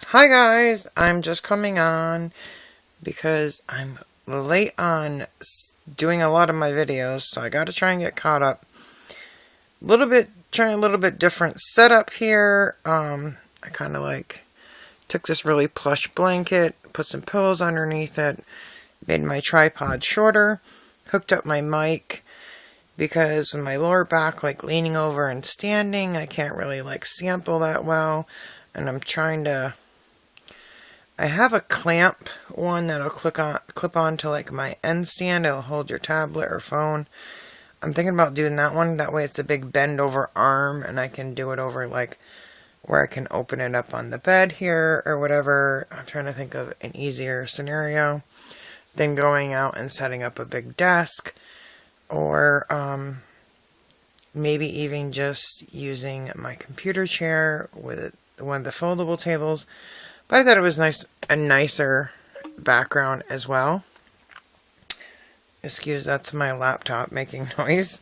Hi guys, I'm just coming on because I'm late on doing a lot of my videos, so I gotta try and get caught up. Trying a little bit different setup here. I kind of took this really plush blanket, put some pillows underneath it, made my tripod shorter, hooked up my mic because of my lower back, leaning over and standing, I can't really sample that well, and I have a clamp one that'll clip on to my end stand. It'll hold your tablet or phone. I'm thinking about doing that one. That way it's a big bend over arm and I can do it over where I can open it up on the bed here or whatever. I'm trying to think of an easier scenario than going out and setting up a big desk, or maybe even just using my computer chair with one of the foldable tables. But I thought it was a nicer background as well. Excuse, that's my laptop making noise.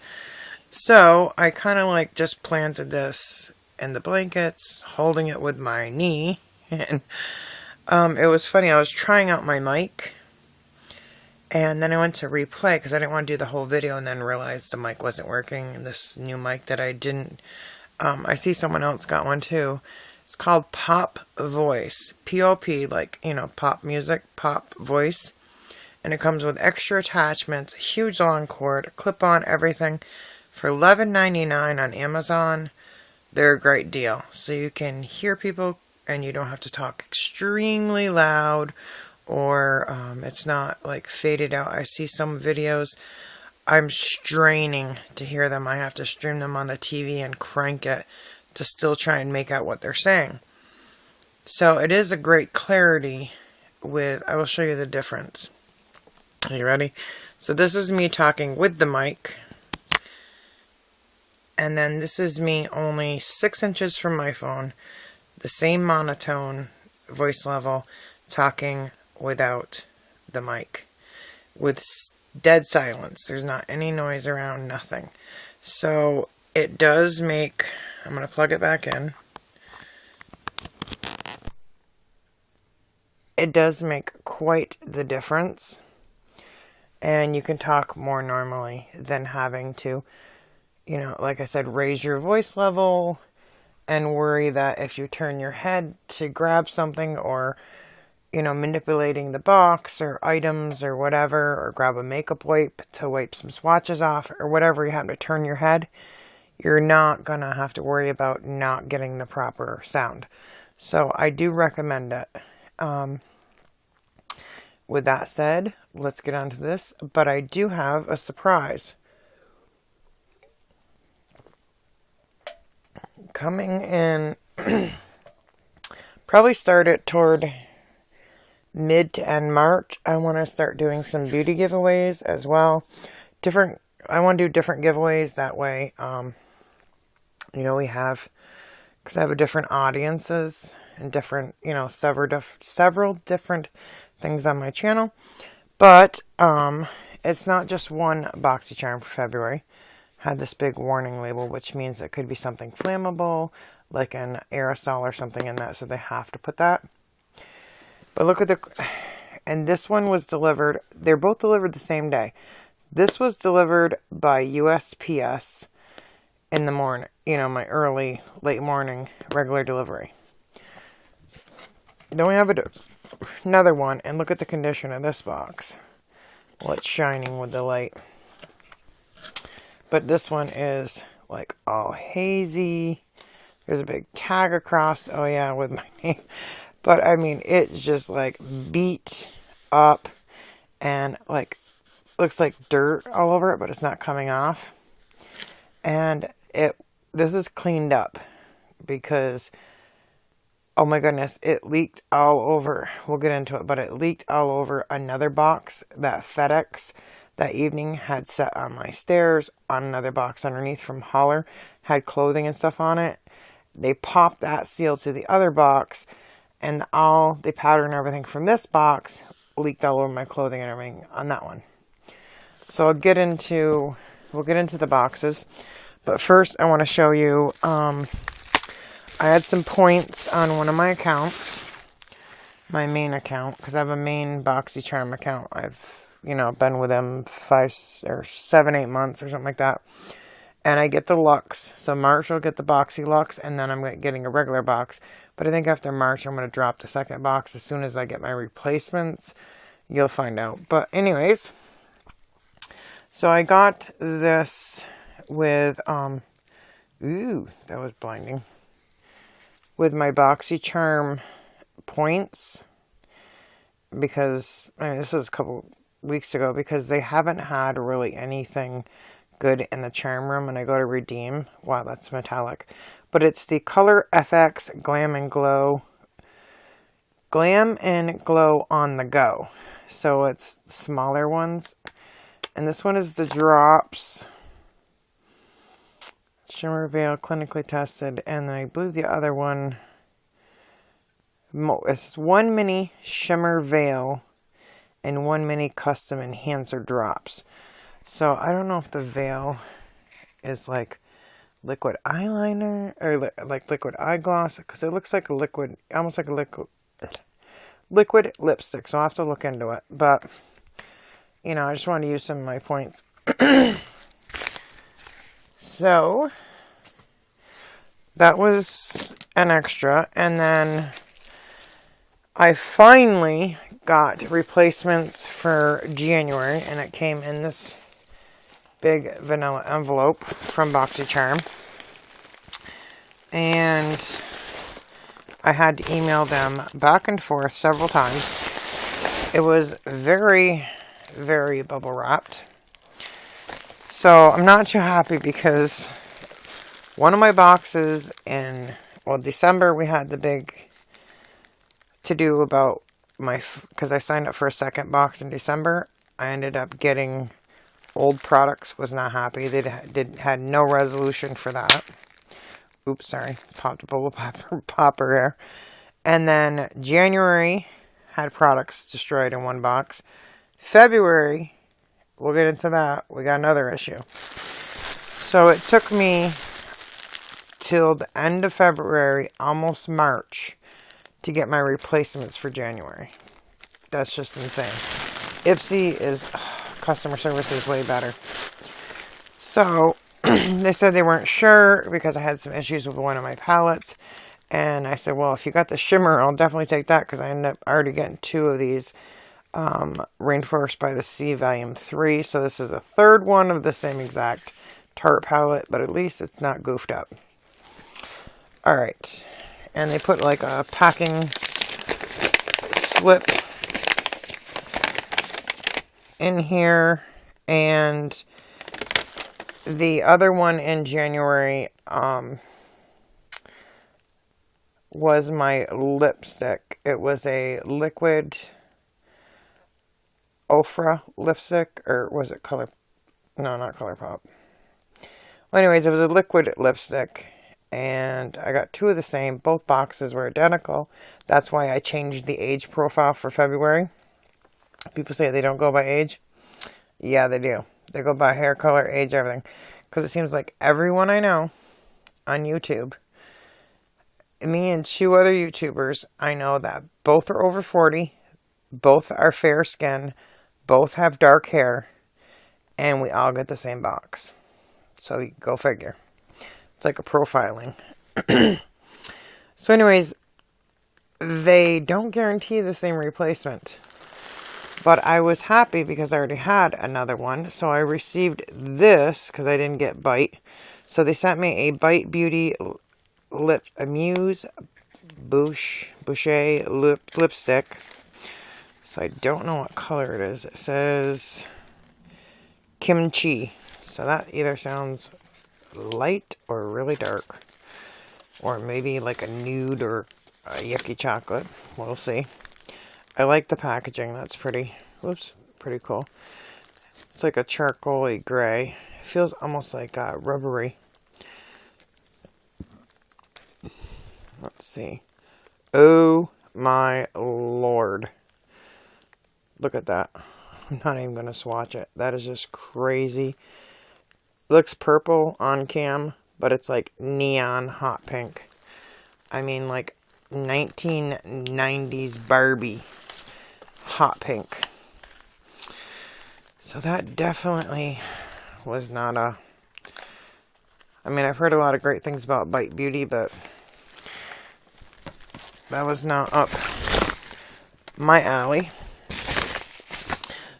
So I kind of just planted this in the blankets, holding it with my knee. And it was funny, I was trying out my mic, and then I went to replay because I didn't want to do the whole video and then realized the mic wasn't working. This new mic that I didn't, I see someone else got one too. It's called Pop Voice. P-O-P, pop music, pop voice. And it comes with extra attachments, a huge long cord, clip-on, everything, for $11.99 on Amazon. They're a great deal. So you can hear people and you don't have to talk extremely loud, or it's not faded out. I see some videos, I'm straining to hear them. I have to stream them on the TV and crank it to still try and make out what they're saying. So it is a great clarity I will show you the difference. Are you ready? So this is me talking with the mic. And then this is me only 6 inches from my phone. The same monotone voice level, talking without the mic. With dead silence. There's not any noise around, nothing. So it does make, I'm going to plug it back in. It does make quite the difference. And you can talk more normally than having to, like I said, raise your voice level and worry that if you turn your head to grab something, or, manipulating the box or items or whatever, or grab a makeup wipe to wipe some swatches off or whatever, you have to turn your head, you're not going to have to worry about not getting the proper sound. So I do recommend it. With that said, let's get on to this. But I do have a surprise. Coming in, probably start it toward mid to end March. I want to start doing some beauty giveaways as well. I want to do different giveaways that way. We have, because I have different audiences and different, several different things on my channel. But it's not just one Boxycharm for February. Had this big warning label, which means it could be something flammable, like an aerosol or something in that, so they have to put that. But look at and this one was delivered, they're both delivered the same day. This was delivered by USPS in the morning, my late morning regular delivery. Then we have another one, and look at the condition of this box. Well, it's shining with the light. But this one is all hazy. There's a big tag across, oh yeah, with my name. But I mean, it's just beat up and looks like dirt all over it, but it's not coming off. And this is cleaned up because, oh my goodness, it leaked all over. We'll get into it, but it leaked all over another box that FedEx that evening had set on my stairs, on another box underneath from Holler, had clothing and stuff on it. They popped that seal to the other box, and all the powder and everything from this box leaked all over my clothing and everything on that one. So we'll get into the boxes. But first I want to show you, I had some points on one of my accounts. my main account, because I have a main Boxycharm account. I've, been with them 5 or 7, 8 months or something like that. And I get the Luxe. So March will get the Boxy Luxe, and then I'm getting a regular box. But I think after March, I'm going to drop the second box as soon as I get my replacements. You'll find out. But anyways, so I got this with, ooh, that was blinding. With my Boxycharm points. Because, this was a couple weeks ago, because they haven't had really anything good in the charm room, and I go to redeem. Wow, that's metallic. But it's the Color FX Glam and Glow on the go. So it's smaller ones. And this one is the drops. Shimmer Veil, clinically tested. And I believe the other one, it's one mini Shimmer Veil and one mini custom enhancer drops. So I don't know if the veil is like liquid eyeliner or like liquid eye gloss, because it looks like a liquid, almost like a liquid lipstick. So I'll have to look into it. But, I just wanted to use some of my points. So that was an extra. And then I finally got replacements for January, and it came in this big vanilla envelope from Boxycharm. And I had to email them back and forth several times. It was very, very bubble wrapped. So I'm not too happy, because one of my boxes in, December, we had the big to-do about because I signed up for a second box in December. I ended up getting old products, was not happy. They had no resolution for that. Oops, sorry. Popped a bubble popper here. And then January had products destroyed in one box. February, we'll get into that. We got another issue. So it took me till the end of February, almost March, to get my replacements for January. That's just insane. Ipsy is... customer service is way better. So they said they weren't sure because I had some issues with one of my palettes. And I said, well, if you got the shimmer, I'll definitely take that, because I ended up already getting 2 of these Rainforest by the Sea Volume 3. So this is a third one of the same exact Tarte palette, but at least it's not goofed up. Alright. And they put like a packing slip in here, and the other one in January was my lipstick. It was a liquid Ofra lipstick, or was it Color? No, not ColourPop. Well, anyways, it was a liquid lipstick, and I got 2 of the same. Both boxes were identical. That's why I changed the age profile for February. People say they don't go by age. Yeah, they do. They go by hair color, age, everything. Because it seems like everyone I know on YouTube, me and 2 other YouTubers, I know that both are over 40, both are fair skin, both have dark hair, and we all get the same box. So go figure. It's like a profiling. So anyways, they don't guarantee the same replacement. But I was happy because I already had another one. So I received this because I didn't get Bite. So they sent me a Bite Beauty Muse Boucher lipstick. So I don't know what color it is. It says Kimchi. So that either sounds light or really dark. Or maybe like a nude or a yucky chocolate. We'll see. I like the packaging. That's pretty, whoops, pretty cool. It's like a charcoaly gray. It feels almost like rubbery. Let's see. Oh my lord. Look at that. I'm not even going to swatch it. That is just crazy. It looks purple on cam, but it's like neon hot pink. I mean, like, 1990s Barbie hot pink. So that definitely was not a... I mean, I've heard a lot of great things about Bite Beauty, but that was not up my alley.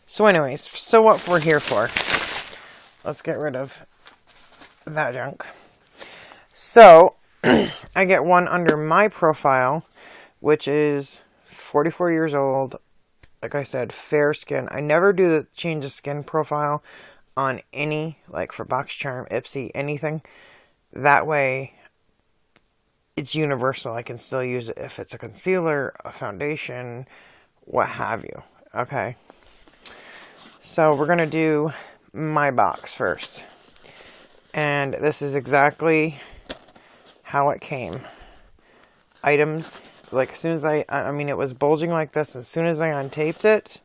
So anyways, so what we're here for. Let's get rid of that junk. So, I get one under my profile, which is 44 years old. Like I said, fair skin. I never do the change of skin profile on any, like for Boxycharm, Ipsy, anything. That way, it's universal. I can still use it if it's a concealer, a foundation, what have you. Okay. So, we're going to do my box first. And this is exactly how it came. Items, like as soon as I mean, it was bulging like this. As soon as I untaped it,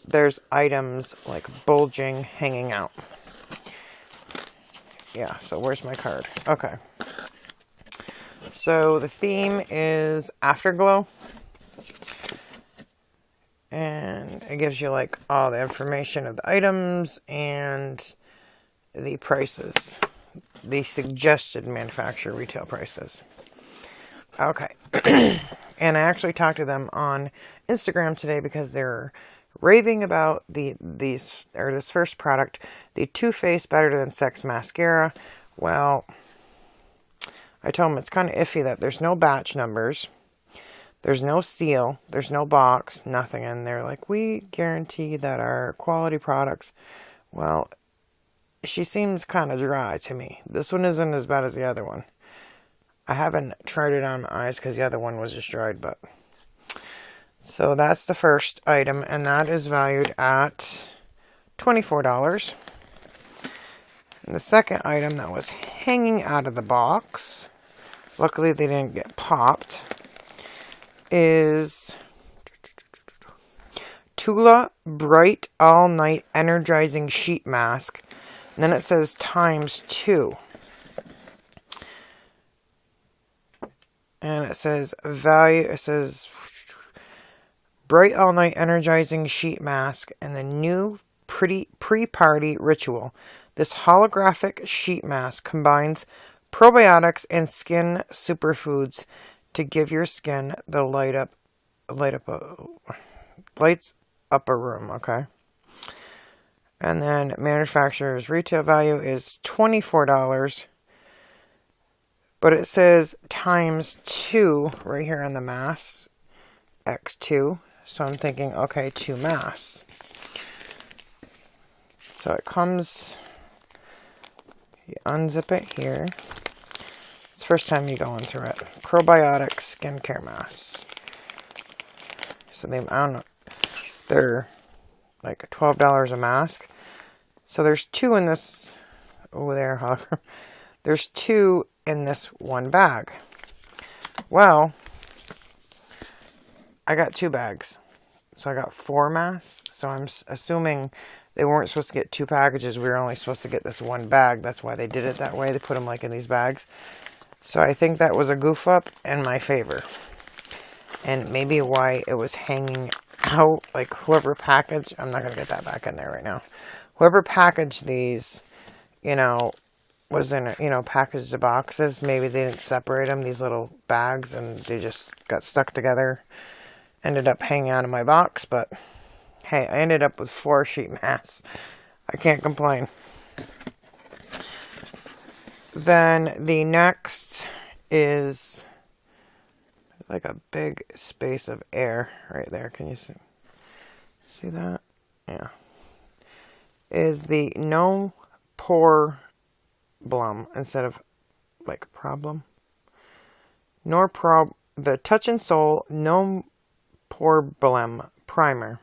there's items like bulging, hanging out. Yeah, so where's my card? Okay. So the theme is Afterglow. And it gives you like all the information of the items and the prices. The suggested manufacturer retail prices. Okay. And I actually talked to them on Instagram today because they're raving about this first product, the Too Faced Better Than Sex mascara. Well, I told them it's kind of iffy that there's no batch numbers, there's no seal, there's no box, nothing. And they're like, we guarantee that our quality products. Well, she seems kind of dry to me. This one isn't as bad as the other one. I haven't tried it on my eyes because the other one was just dried, but... So that's the first item, and that is valued at $24. And the second item that was hanging out of the box, luckily they didn't get popped, is Tula Bright All Night Energizing Sheet Mask. And then it says ×2. And it says Bright All Night Energizing Sheet Mask and the new pre-party ritual. This holographic sheet mask combines probiotics and skin superfoods to give your skin the lights up a room, okay? And then manufacturer's retail value is $24. But it says ×2 right here on the mask. X2. So I'm thinking, okay, 2 masks. So it comes, you unzip it here. It's the first time you're going through it. Probiotic skincare masks. So I don't know, they're like $12 a mask. So there's 2 in this, over there, huh? There's 2 in this one bag. Well, I got 2 bags. So I got 4 masks. So I'm assuming they weren't supposed to get 2 packages. We were only supposed to get this one bag. That's why they did it that way. They put them like in these bags. So I think that was a goof up in my favor. And maybe why it was hanging out. Like whoever packaged, I'm not going to get that back in there right now. Whoever packaged these, you know, was in, packaged the boxes. Maybe they didn't separate them, these little bags, and they just got stuck together. Ended up hanging out in my box, but hey, I ended up with 4 sheet masks. I can't complain. Then the next is like a big space of air right there. Can you see that? Yeah. Is the no pore blum instead of like problem. The Touch and Soul No Pore Blem Primer.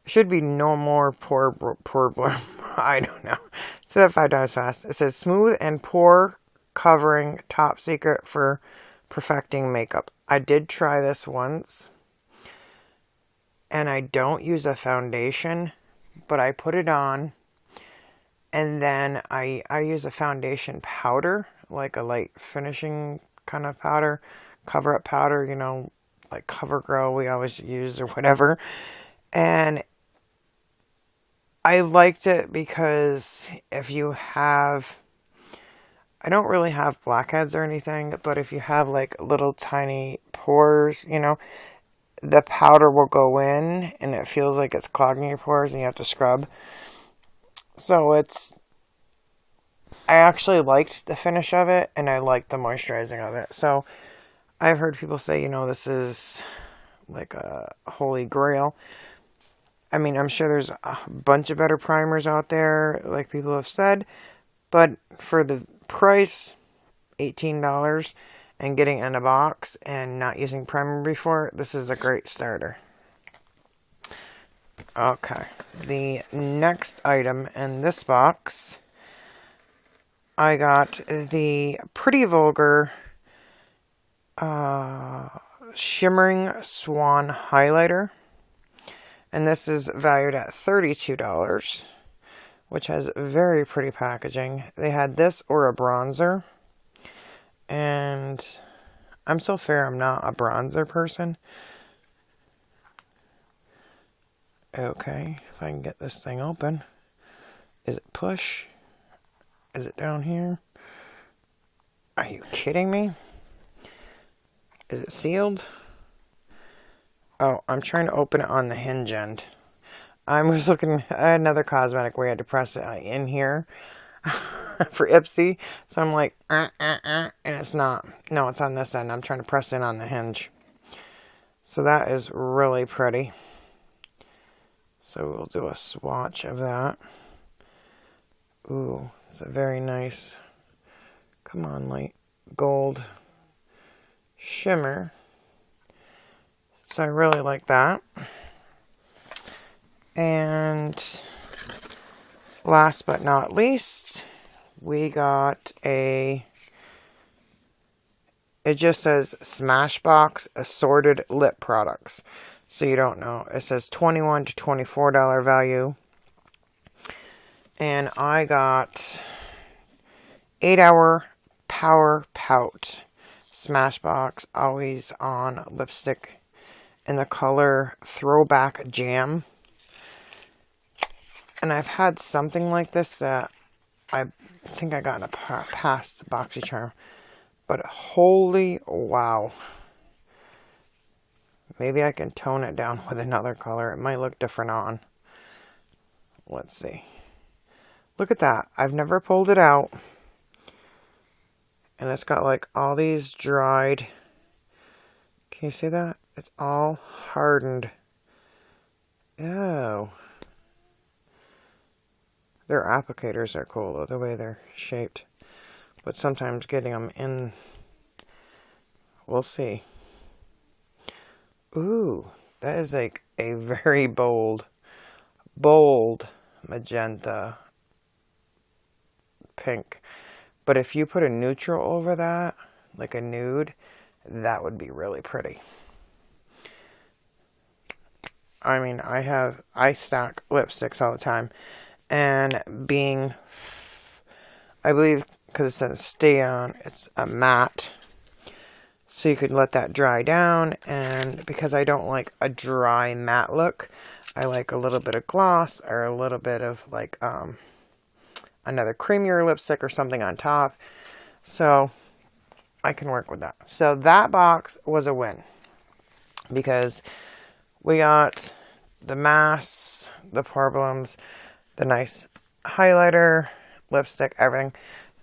Should be no more pore blem. I don't know. Instead of $5 fast. It says smooth and pore covering, top secret for perfecting makeup. I did try this once. And I don't use a foundation, but I put it on. And then I use a foundation powder, like a light finishing kind of powder, cover up powder, you know, like CoverGirl we always use or whatever. And I liked it because if you have, I don't really have blackheads or anything, but if you have like little tiny pores, you know, the powder will go in and it feels like it's clogging your pores and you have to scrub. So I actually liked the finish of it and I liked the moisturizing of it. So I've heard people say, you know, this is like a holy grail. I mean, I'm sure there's a bunch of better primers out there, like people have said, but for the price, $18, and getting in a box and not using primer before, this is a great starter. Okay, the next item in this box, I got the Pretty Vulgar Shimmering Swan Highlighter. And this is valued at $32, which has very pretty packaging. They had this or a bronzer. And I'm so fair, I'm not a bronzer person. Okay, if I can get this thing open. Is it push? Is it down here? Are you kidding me? Is it sealed? Oh, I'm trying to open it on the hinge end. I was looking at another cosmetic where you had to press it in here for Ipsy. So I'm like, and it's not. No, it's on this end. I'm trying to press in on the hinge. So that is really pretty. So we'll do a swatch of that. Ooh, it's a very nice, come on, light gold shimmer. So I really like that. And last but not least, we got it just says Smashbox Assorted Lip Products. So you don't know. It says $21 to $24 value. And I got 8-Hour Power Pout Smashbox Always On lipstick in the color Throwback Jam. And I've had something like this that I think I got in a past Boxycharm. But holy wow. Maybe I can tone it down with another color. It might look different on. Let's see. Look at that. I've never pulled it out. And it's got like all these dried. Can you see that? It's all hardened. Oh. Their applicators are cool though, the way they're shaped. But sometimes getting them in, we'll see. Ooh, that is like a very bold magenta pink. But if you put a neutral over that, like a nude, that would be really pretty. I mean, I stock lipsticks all the time. And being, I believe, because it says stay on, it's a matte. So you could let that dry down. And because I don't like a dry matte look, I like a little bit of gloss or a little bit of like another creamier lipstick or something on top. So I can work with that. So that box was a win. Because we got the masks, the problems, the nice highlighter, lipstick, everything,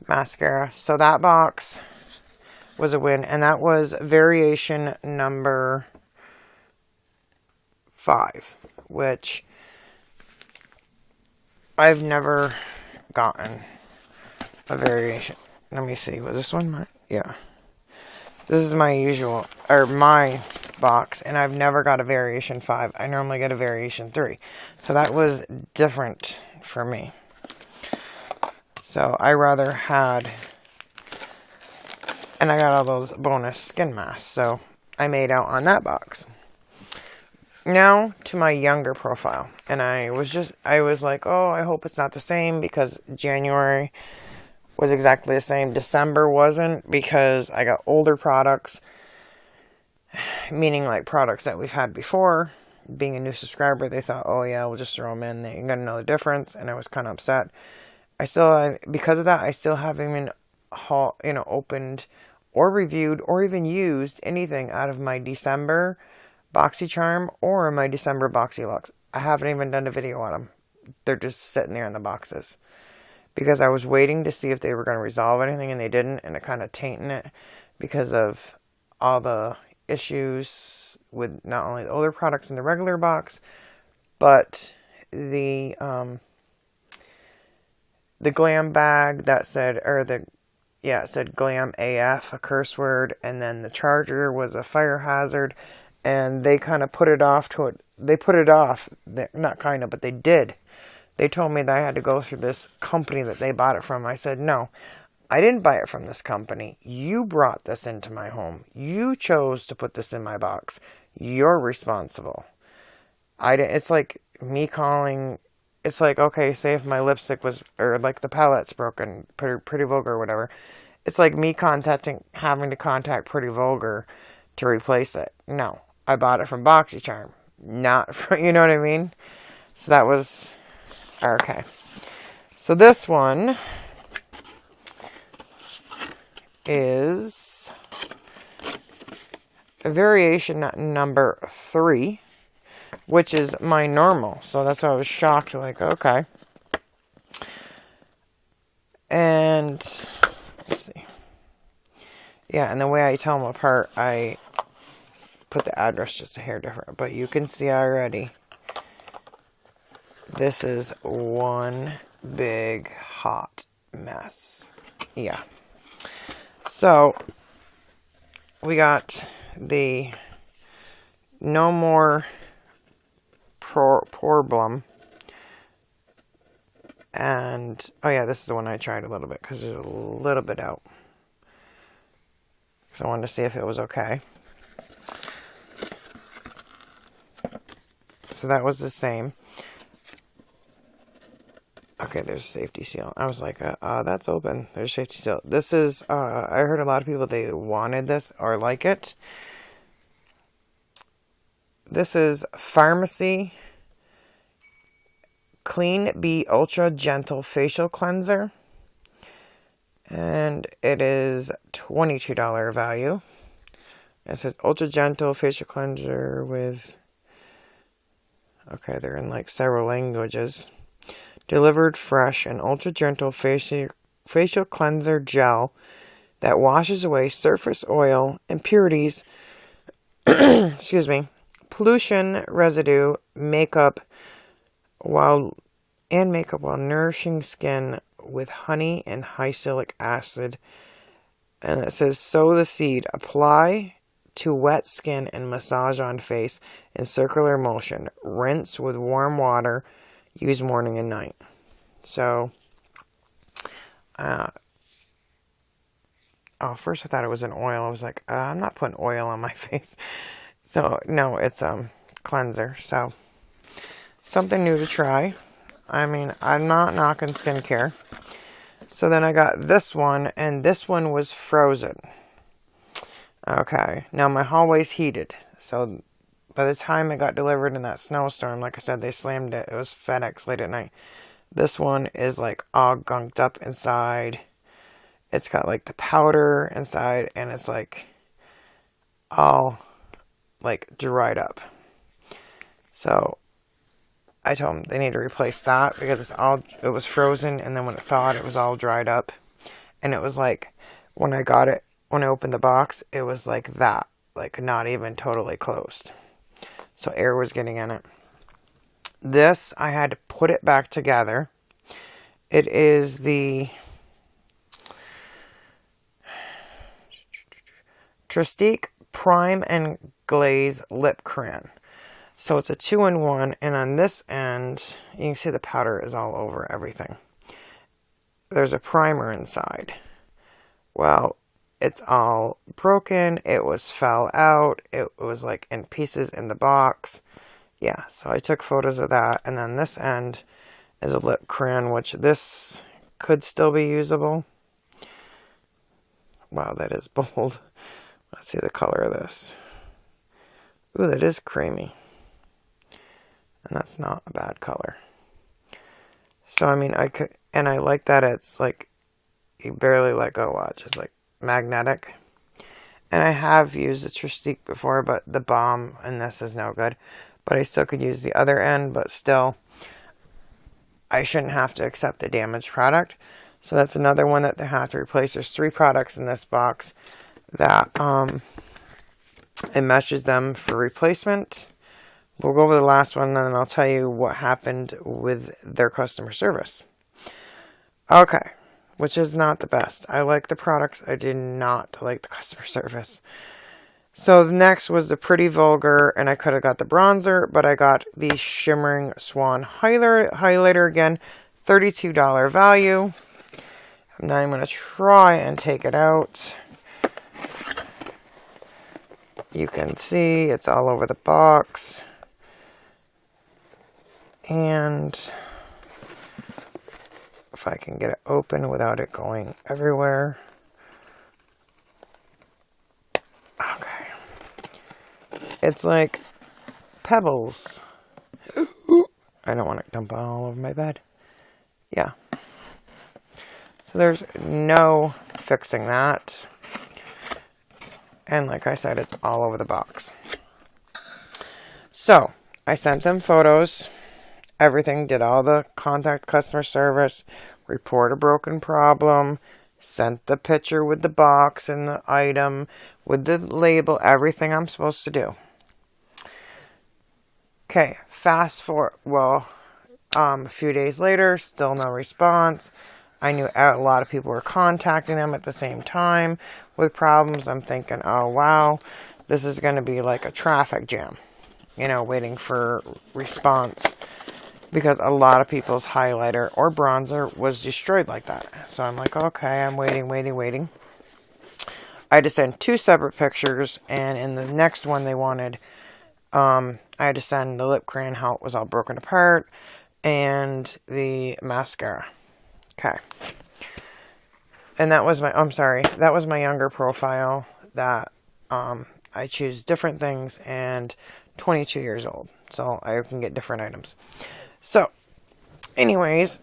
mascara. So that box was a win. And that was variation number 5, which I've never gotten a variation. Let me see. Was this one? Yeah. This is my usual, or my box, and I've never got a variation 5. I normally get a variation 3. So that was different for me. So I rather had, and I got all those bonus skin masks. So I made out on that box. Now to my younger profile. And I was like, oh, I hope it's not the same, because January was exactly the same. December wasn't, because I got older products. meaning like products that we've had before. Being a new subscriber, they thought, oh yeah, we'll just throw them in. They ain't gonna know the difference. And I was kind of upset. Because of that, I still haven't even, opened or reviewed or even used anything out of my December Boxycharm or my December Boxylux. I haven't even done a video on them. They're just sitting there in the boxes. Because I was waiting to see if they were going to resolve anything, and they didn't, and it kind of tainting it because of all the issues with not only the older products in the regular box, but the glam bag that said, it said glam AF, a curse word, and then the charger was a fire hazard, and they kind of put it off not kind of, but they did. They told me that I had to go through this company that they bought it from. I said, no, I didn't buy it from this company. You brought this into my home. You chose to put this in my box. You're responsible. It's like me calling, it's like, okay, say if my lipstick was, or like the palette's broken, Pretty Vulgar or whatever. It's like me having to contact Pretty Vulgar to replace it. No, I bought it from Boxycharm. Not from, you know what I mean? So that was... Okay, so this one is a variation number 3, which is my normal. So that's why I was shocked, like, okay. And, let's see. Yeah, and the way I tell them apart, I put the address just a hair different. But you can see already. This is one big hot mess. Yeah. So, we got the No More Problem. And, oh yeah, this is the one I tried a little bit because there's a little bit out. So I wanted to see if it was okay. So that was the same. Okay, there's a safety seal. I was like, that's open. There's a safety seal. This is, I heard a lot of people, they wanted this or like it. This is Pharmacy Clean Bee Ultra Gentle Facial Cleanser. And it is $22 value. It says Ultra Gentle Facial Cleanser with, okay, they're in like several languages. Delivered fresh, an ultra gentle facial cleanser gel that washes away surface oil, impurities, excuse me, pollution, residue, makeup while nourishing skin with honey and hyaluronic acid. And it says sow the seed, apply to wet skin and massage on face in circular motion. Rinse with warm water. Use morning and night. So, first I thought it was an oil. I was like, I'm not putting oil on my face. So, no, it's cleanser. So, something new to try. I mean, I'm not knocking skincare. So then I got this one, and this one was frozen. Okay, now my hallway's heated. So, by the time it got delivered in that snowstorm, like I said, they slammed it. It was FedEx late at night. This one is like all gunked up inside. It's got like the powder inside, and it's like all like dried up. So I told them they need to replace that because it was frozen, and then when it thawed, it was all dried up. And it was like when I opened the box, it was like that, like not even totally closed. So air was getting in it. This, I had to put it back together. It is the Tristique Prime and Glaze Lip Crayon. So it's a 2-in-1, and on this end, you can see the powder is all over everything. There's a primer inside. Well, it's all broken. It fell out. It was like in pieces in the box. Yeah, so I took photos of that. And then this end is a lip crayon, which this could still be usable. Wow, that is bold. Let's see the color of this. Ooh, that is creamy. And that's not a bad color. So, I mean, I could, and I like that it's like, you barely let go watch. It's like magnetic. And I have used the Tristique before, but the balm in this is no good. But I still could use the other end, but still, I shouldn't have to accept a damaged product. So that's another one that they have to replace. There's 3 products in this box that it meshes them for replacement. We'll go over the last one, and then I'll tell you what happened with their customer service. Okay, which is not the best. I like the products. I did not like the customer service. So the next was the Pretty Vulgar, and I could have got the bronzer, but I got the Shimmering Swan highlighter again, $32 value. Now I'm going to try and take it out. You can see it's all over the box. And if I can get it open without it going everywhere. Okay. It's like pebbles. I don't want to dump it all over my bed. Yeah. So there's no fixing that. And like I said, it's all over the box. So I sent them photos. Everything, did all the contact customer service, report a broken problem, sent the picture with the box and the item, with the label, everything I'm supposed to do. Okay, fast forward, well, a few days later, still no response. I knew a lot of people were contacting them at the same time with problems. I'm thinking, oh wow, this is going to be like a traffic jam, you know, waiting for response. Because a lot of people's highlighter or bronzer was destroyed like that. So I'm like, okay, I'm waiting. I had to send 2 separate pictures. And in the next one they wanted, I had to send the lip crayon, how it was all broken apart. And the mascara. Okay. And that was that was my younger profile. That I choose different things. And 22 years old. So I can get different items. So, anyways,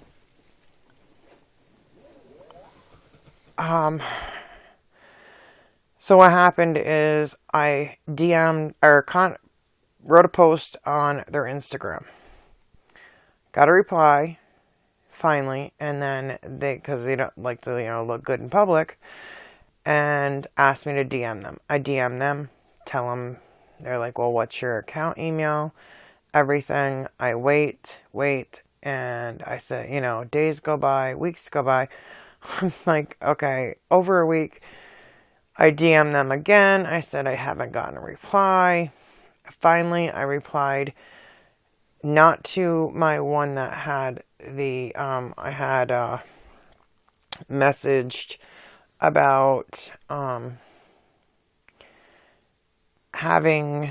so what happened is I DM'd or wrote a post on their Instagram. Got a reply, finally, and then because they don't like to, look good in public, and asked me to DM them. I DM them, tell them, they're like, well, what's your account email? Everything. I wait, and I said, days go by, weeks go by. I'm like, okay, over a week. I DM them again. I said I haven't gotten a reply. Finally, I replied, not to my one that had the, I had messaged about having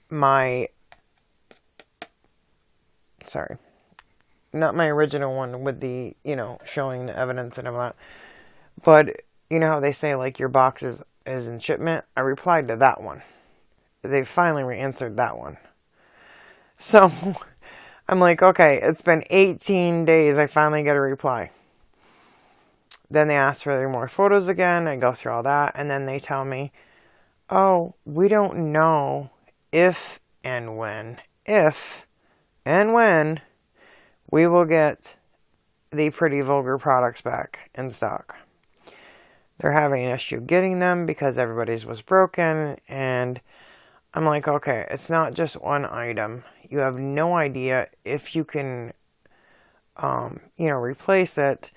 my, sorry, not my original one with the, showing the evidence and all that. But, how they say, like, your box is in shipment? I replied to that one. They finally re-answered that one. So, I'm like, okay, it's been 18 days. I finally get a reply. Then they ask for more photos again. I go through all that. And then they tell me, oh, we don't know if and when we will get the Pretty Vulgar products back in stock. They're having an issue getting them because everybody's was broken. And I'm like, okay, it's not just one item. You have no idea if you can, replace it.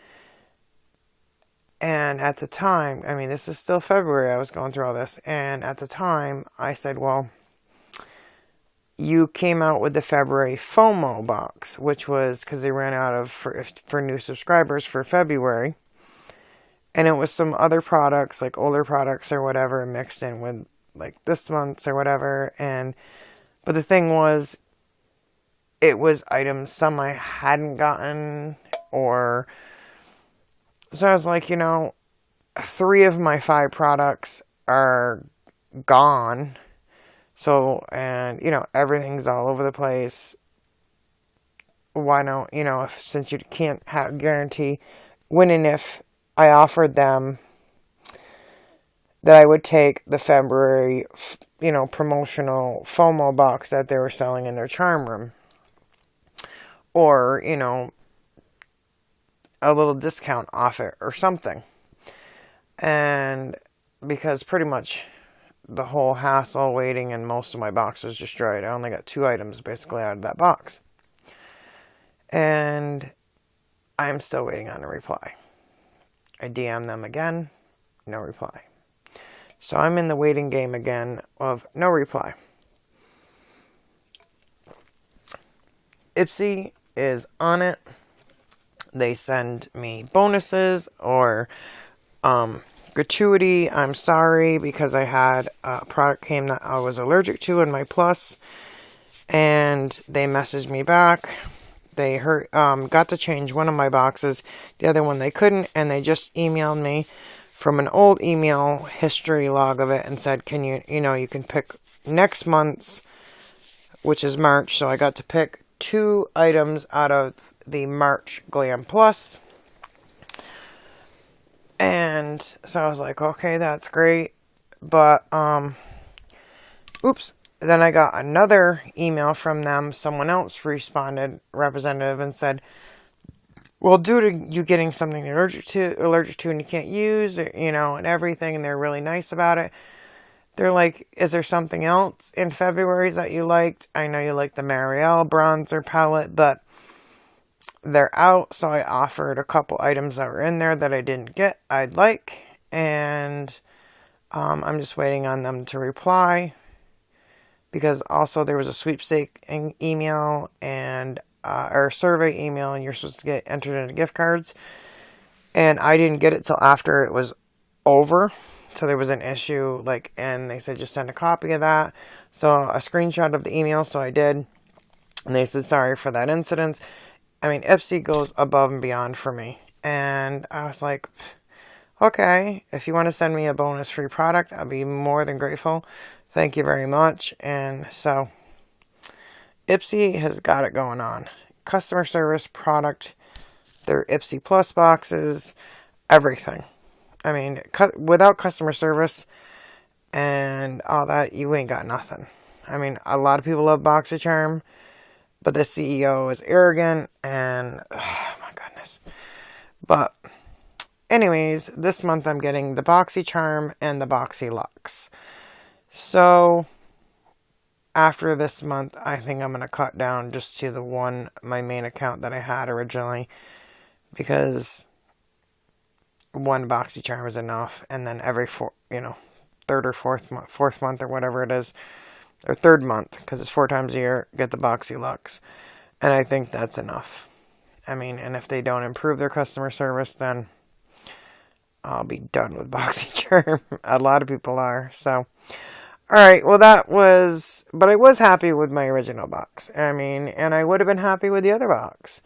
And at the time, this is still February, I was going through all this. And at the time, I said, well, you came out with the February FOMO box, which was because they ran out of for new subscribers for February. And it was some other products, like older products or whatever, mixed in with like this month's or whatever. But the thing was, it was items some I hadn't gotten, or so I was like, 3 of my 5 products are gone. So, and, everything's all over the place. Why don't, since you can't guarantee when and if I offered them that I would take the February, promotional FOMO box that they were selling in their charm room. Or, a little discount off it or something. And because pretty much the whole hassle waiting and most of my box was destroyed. I only got 2 items basically out of that box. And I'm still waiting on a reply. I DM them again, no reply. So I'm in the waiting game again of no reply. Ipsy is on it. They send me bonuses or gratuity. I'm sorry because I had a product came that I was allergic to in my Plus, and they messaged me back. They got to change one of my boxes, the other one they couldn't, and they just emailed me from an old email history log of it and said, can you can pick next month's, which is March. So I got to pick 2 items out of the March Glam Plus. And so I was like, okay, that's great. But, oops. Then I got another email from them. Someone else responded, representative, and said, well, due to you getting something you're allergic to and you can't use, and everything, and they're really nice about it. They're like, is there something else in February that you liked? I know you liked the Marielle bronzer palette, but they're out. So I offered a couple items that were in there that I didn't get, I'd like. And I'm just waiting on them to reply. Because also there was a sweepstake email and or survey email, and you're supposed to get entered into gift cards. And I didn't get it till after it was over. So there was an issue, and they said just send a copy of that. So a screenshot of the email, so I did. And they said sorry for that incident. I mean, Ipsy goes above and beyond for me. And I was like, okay, if you want to send me a bonus free product, I'll be more than grateful. Thank you very much. And so Ipsy has got it going on. Customer service, product, their Ipsy Plus boxes, everything. I mean, without customer service and all that, you ain't got nothing. I mean, a lot of people love Boxycharm, but the CEO is arrogant and, oh my goodness. But anyways, this month I'm getting the Boxycharm and the Boxylux. So after this month, I think I'm going to cut down just to my main account that I had originally, because one Boxycharm is enough, and then every third or fourth month or whatever it is, or third month, because it's 4 times a year, get the Boxylux. And I think that's enough. I mean, and if they don't improve their customer service, then I'll be done with Boxycharm. A lot of people are, so. Alright, well but I was happy with my original box. I mean, and I would have been happy with the other box.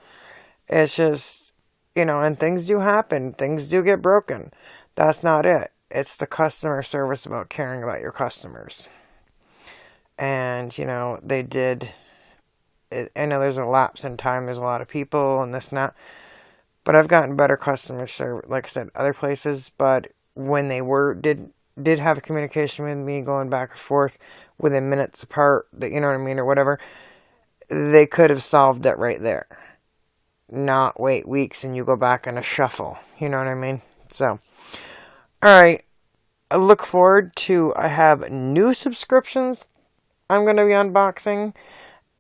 It's just, and things do happen. Things do get broken. That's not it. It's the customer service about caring about your customers. And, they did. I know there's a lapse in time. There's a lot of people and this and that. But I've gotten better customer service, like I said, other places. But when they did have a communication with me going back and forth within minutes apart, that you know what I mean, or whatever, they could have solved it right there. Not wait weeks and you go back in a shuffle. You know what I mean? So, alright. I look forward to, I have new subscriptions I'm going to be unboxing.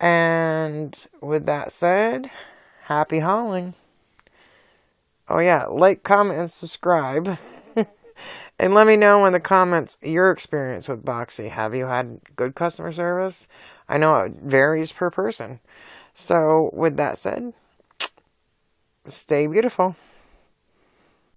And with that said, happy hauling. Oh yeah, like, comment, and subscribe. And let me know in the comments your experience with Boxy. Have you had good customer service? I know it varies per person. So with that said, stay beautiful.